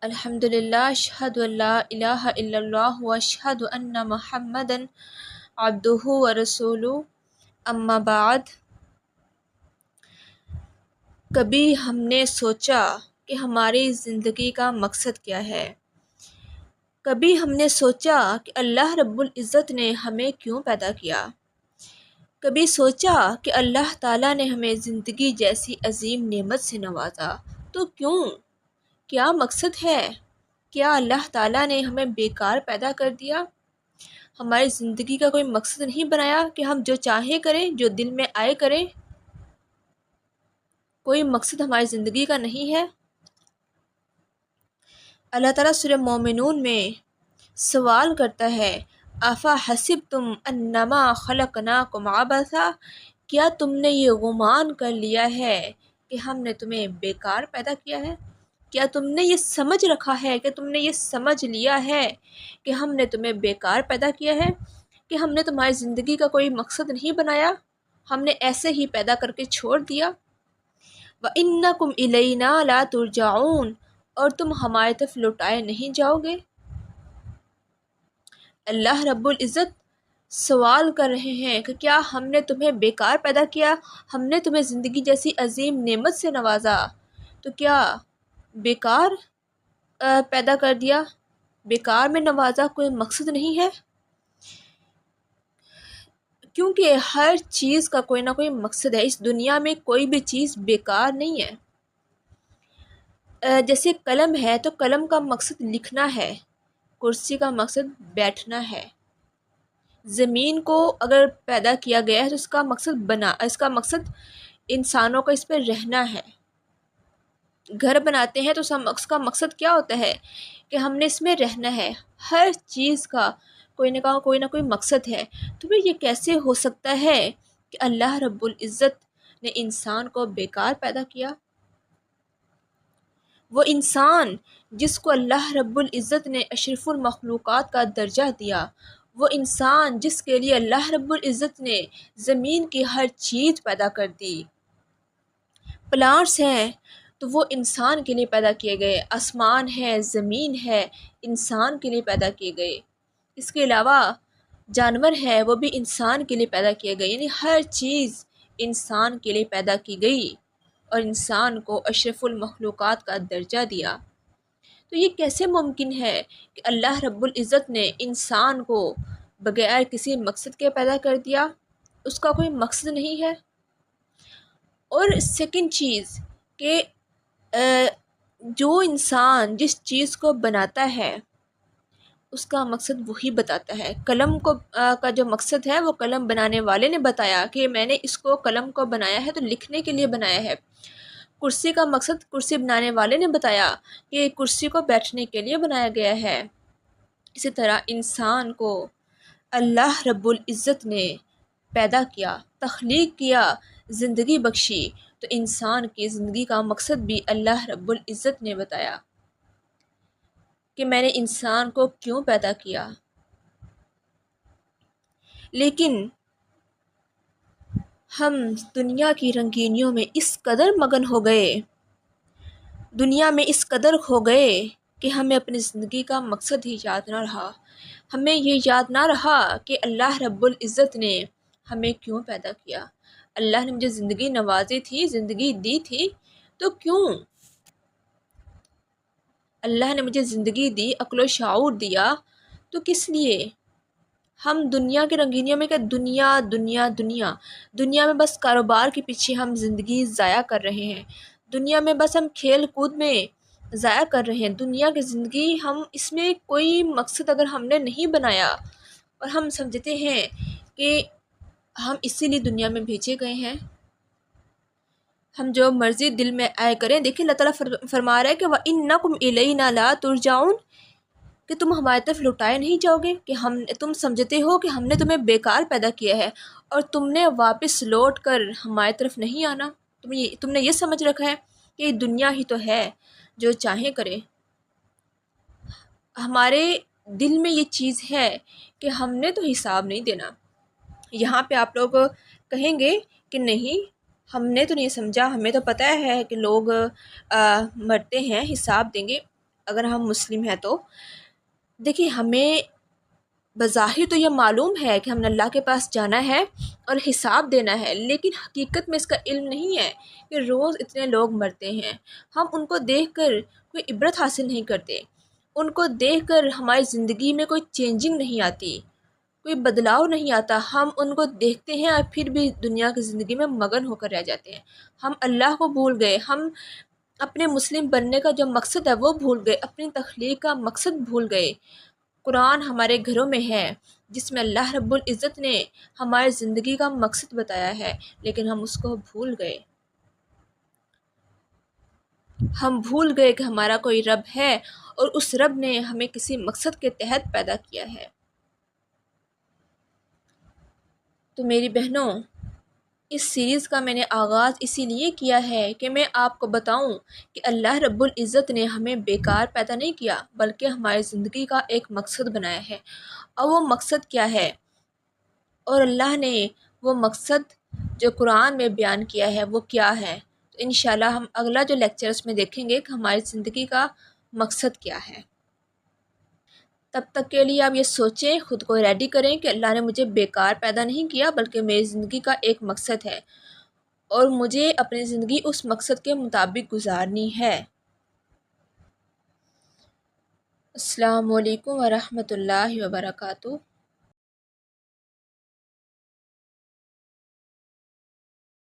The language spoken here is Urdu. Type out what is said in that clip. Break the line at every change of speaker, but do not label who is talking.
الحمدللہ اشہد ان لا الہ الا اللہ واشہد ان محمدا عبدہ ورسولہ اما بعد۔ کبھی ہم نے سوچا کہ ہماری زندگی کا مقصد کیا ہے؟ کبھی ہم نے سوچا کہ اللہ رب العزت نے ہمیں کیوں پیدا کیا؟ کبھی سوچا کہ اللہ تعالیٰ نے ہمیں زندگی جیسی عظیم نعمت سے نوازا تو کیوں؟ کیا مقصد ہے؟ کیا اللہ تعالیٰ نے ہمیں بیکار پیدا کر دیا؟ ہماری زندگی کا کوئی مقصد نہیں بنایا کہ ہم جو چاہیں کریں، جو دل میں آئے کریں؟ کوئی مقصد ہماری زندگی کا نہیں ہے؟ اللہ تعالیٰ سورہ مومنون میں سوال کرتا ہے، آفا حسبتم انما خلقناکم عبثا، کیا تم نے یہ گمان کر لیا ہے کہ ہم نے تمہیں بیکار پیدا کیا ہے؟ کیا تم نے یہ سمجھ رکھا ہے کہ تم نے یہ سمجھ لیا ہے کہ ہم نے تمہیں بیکار پیدا کیا ہے، کہ ہم نے تمہاری زندگی کا کوئی مقصد نہیں بنایا، ہم نے ایسے ہی پیدا کر کے چھوڑ دیا؟ وَإِنَّكُمْ إِلَيْنَا لَا تُرْجَعُونَ، اور تم ہماری طرف لوٹائے نہیں جاؤ گے۔ اللہ رب العزت سوال کر رہے ہیں کہ کیا ہم نے تمہیں بیکار پیدا کیا؟ ہم نے تمہیں زندگی جیسی عظیم نعمت سے نوازا تو کیا بیکار پیدا کر دیا؟ بیکار میں نوازا؟ کوئی مقصد نہیں ہے؟ کیونکہ ہر چیز کا کوئی نہ کوئی مقصد ہے، اس دنیا میں کوئی بھی چیز بیکار نہیں ہے۔ جیسے قلم ہے تو قلم کا مقصد لکھنا ہے، کرسی کا مقصد بیٹھنا ہے۔ زمین کو اگر پیدا کیا گیا ہے تو اس کا مقصد انسانوں کا اس پہ رہنا ہے۔ گھر بناتے ہیں تو اس کا مقصد کیا ہوتا ہے کہ ہم نے اس میں رہنا ہے۔ ہر چیز کا کوئی نہ کوئی مقصد ہے۔ تو پھر یہ کیسے ہو سکتا ہے کہ اللہ رب العزت نے انسان کو بیکار پیدا کیا؟ وہ انسان جس کو اللہ رب العزت نے اشرف المخلوقات کا درجہ دیا، وہ انسان جس کے لیے اللہ رب العزت نے زمین کی ہر چیز پیدا کر دی، پلانٹس ہیں تو وہ انسان کے لیے پیدا کیے گئے، آسمان ہے، زمین ہے، انسان کے لیے پیدا کیے گئے، اس کے علاوہ جانور ہے وہ بھی انسان کے لیے پیدا کیے گئے، یعنی ہر چیز انسان کے لیے پیدا کی گئی اور انسان کو اشرف المخلوقات کا درجہ دیا۔ تو یہ کیسے ممکن ہے کہ اللہ رب العزت نے انسان کو بغیر کسی مقصد کے پیدا کر دیا؟ اس کا کوئی مقصد نہیں ہے۔ اور سیکنڈ چیز کہ جو انسان جس چیز کو بناتا ہے اس کا مقصد وہی بتاتا ہے۔ قلم کا جو مقصد ہے وہ قلم بنانے والے نے بتایا کہ میں نے اس کو قلم کو بنایا ہے تو لکھنے کے لیے بنایا ہے۔ کرسی کا مقصد کرسی بنانے والے نے بتایا کہ کرسی کو بیٹھنے کے لیے بنایا گیا ہے۔ اسی طرح انسان کو اللہ رب العزت نے پیدا کیا، تخلیق کیا، زندگی بخشی، تو انسان کی زندگی کا مقصد بھی اللہ رب العزت نے بتایا کہ میں نے انسان کو کیوں پیدا کیا۔ لیکن ہم دنیا کی رنگینیوں میں اس قدر مگن ہو گئے، دنیا میں اس قدر کھو گئے کہ ہمیں اپنی زندگی کا مقصد ہی یاد نہ رہا۔ ہمیں یہ یاد نہ رہا کہ اللہ رب العزت نے ہمیں کیوں پیدا کیا۔ اللہ نے مجھے زندگی نوازی تھی، زندگی دی تھی، تو کیوں؟ اللہ نے مجھے زندگی دی، عقل و شعور دیا، تو کس لیے؟ ہم دنیا کے رنگینیوں میں کہ دنیا دنیا دنیا دنیا میں بس کاروبار کے پیچھے ہم زندگی ضائع کر رہے ہیں، دنیا میں بس ہم کھیل کود میں ضائع کر رہے ہیں، دنیا کی زندگی ہم اس میں کوئی مقصد اگر ہم نے نہیں بنایا اور ہم سمجھتے ہیں کہ ہم اسی لیے دنیا میں بھیجے گئے ہیں، ہم جو مرضی دل میں آئے کریں۔ دیکھیں اللہ تعالیٰ فرما رہا ہے کہ وَإِنَّكُمْ إِلَيْنَا لَا تُرْجَعُونَ، کہ تم ہماری طرف لوٹائے نہیں جاؤ گے، کہ تم سمجھتے ہو کہ ہم نے تمہیں بیکار پیدا کیا ہے اور تم نے واپس لوٹ کر ہماری طرف نہیں آنا۔ تم نے یہ سمجھ رکھا ہے کہ یہ دنیا ہی تو ہے، جو چاہیں کرے۔ ہمارے دل میں یہ چیز ہے کہ ہم نے تو حساب نہیں دینا۔ یہاں پہ آپ لوگ کہیں گے کہ نہیں، ہم نے تو نہیں سمجھا، ہمیں تو پتہ ہے کہ لوگ مرتے ہیں، حساب دیں گے۔ اگر ہم مسلم ہیں تو دیکھیے ہمیں بظاہر تو یہ معلوم ہے کہ ہم نے اللہ کے پاس جانا ہے اور حساب دینا ہے، لیکن حقیقت میں اس کا علم نہیں ہے کہ روز اتنے لوگ مرتے ہیں، ہم ان کو دیکھ کر کوئی عبرت حاصل نہیں کرتے، ان کو دیکھ کر ہماری زندگی میں کوئی چینجنگ نہیں آتی، کوئی بدلاؤ نہیں آتا، ہم ان کو دیکھتے ہیں اور پھر بھی دنیا کی زندگی میں مگن ہو کر رہ جاتے ہیں۔ ہم اللہ کو بھول گئے، ہم اپنے مسلم بننے کا جو مقصد ہے وہ بھول گئے، اپنی تخلیق کا مقصد بھول گئے۔ قرآن ہمارے گھروں میں ہے جس میں اللہ رب العزت نے ہماری زندگی کا مقصد بتایا ہے، لیکن ہم اس کو بھول گئے۔ ہم بھول گئے کہ ہمارا کوئی رب ہے اور اس رب نے ہمیں کسی مقصد کے تحت پیدا کیا ہے۔ تو میری بہنوں، اس سیریز کا میں نے آغاز اسی لیے کیا ہے کہ میں آپ کو بتاؤں کہ اللہ رب العزت نے ہمیں بیکار پیدا نہیں کیا، بلکہ ہماری زندگی کا ایک مقصد بنایا ہے، اور وہ مقصد کیا ہے، اور اللہ نے وہ مقصد جو قرآن میں بیان کیا ہے وہ کیا ہے۔ تو انشاءاللہ ہم اگلا جو لیکچر اس میں دیکھیں گے کہ ہماری زندگی کا مقصد کیا ہے۔ تب تک کے لیے آپ یہ سوچیں، خود کو ریڈی کریں کہ اللہ نے مجھے بیکار پیدا نہیں کیا، بلکہ میری زندگی کا ایک مقصد ہے اور مجھے اپنی زندگی اس مقصد کے مطابق گزارنی ہے۔ السلام علیکم ورحمۃ اللہ وبرکاتہ۔